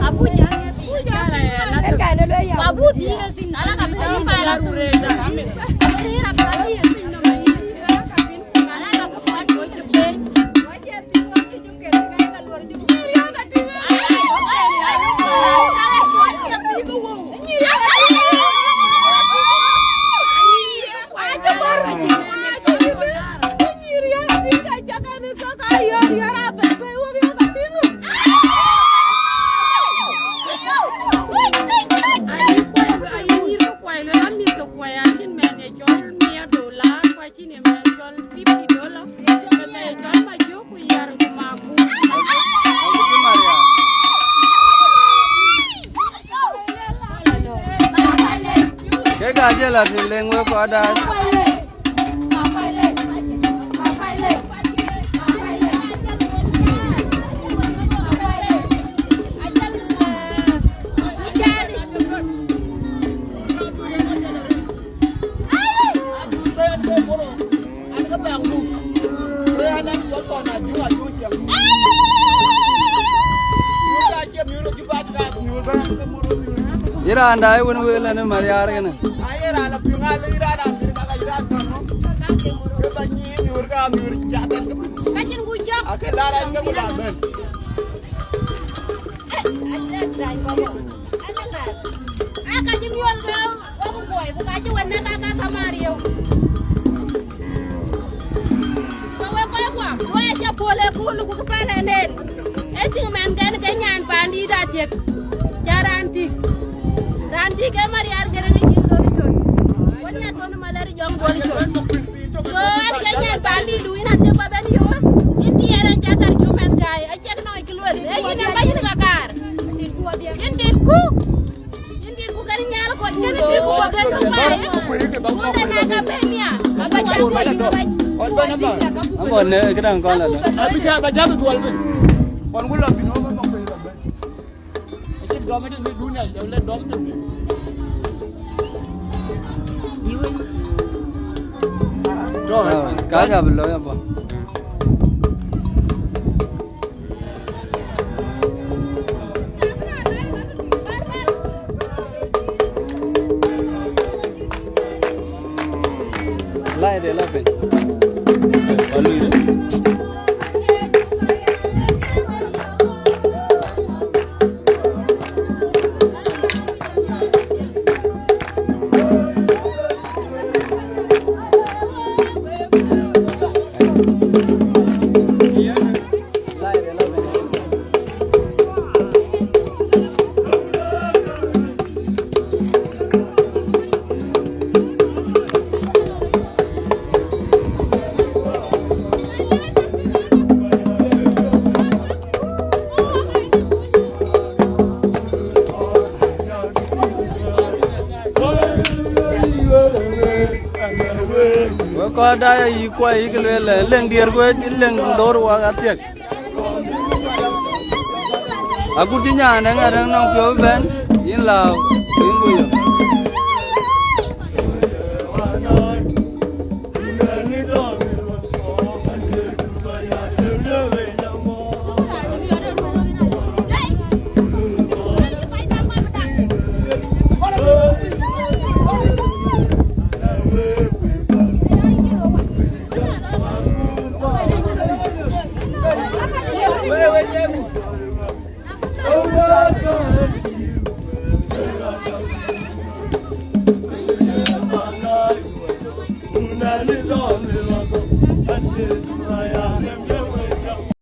Abu jangan Aja lah di lengwe ko ada. Ira anda ay won wela ne mariar kana. Ayera la pingal ira na maka ira kono. Ke banyi nyur ka nyur jatan ke. Kacin gujak. Ake laran ke ku baben. Ada dai komo. Ada kan. Kacin yual kau. Aku boy, buka aja warna kakak kamario. Kau aja boleh bulu ku kepala nel. Main kan kenyan pandi datek. Jarantik. Ranti ke mariar gereng jing doli chon. Wanya ton malari jong doli chon. So an kenyan pandi duin ate baben yo. Indi yaran jatar jumen kai. Ajak no ikilur. Ina bayin kakar. Indir ku kan nyal ko kan dir ku bagen no mai. Ko da naga bemia. Aba jati. Ambon ne kedang kon la. Abi ka ba jabu tual be. Kon gulo bino ba mo ko ira be. Ake dom ni dunia yo le dom ni. Kagak belum ya Pak. Lai deh lah Ben. Balu ini. Ko ada yi ko yi le leng dier ko leng dor wa atiek aku tinya nang nang pyo ben yin lao yin bu yo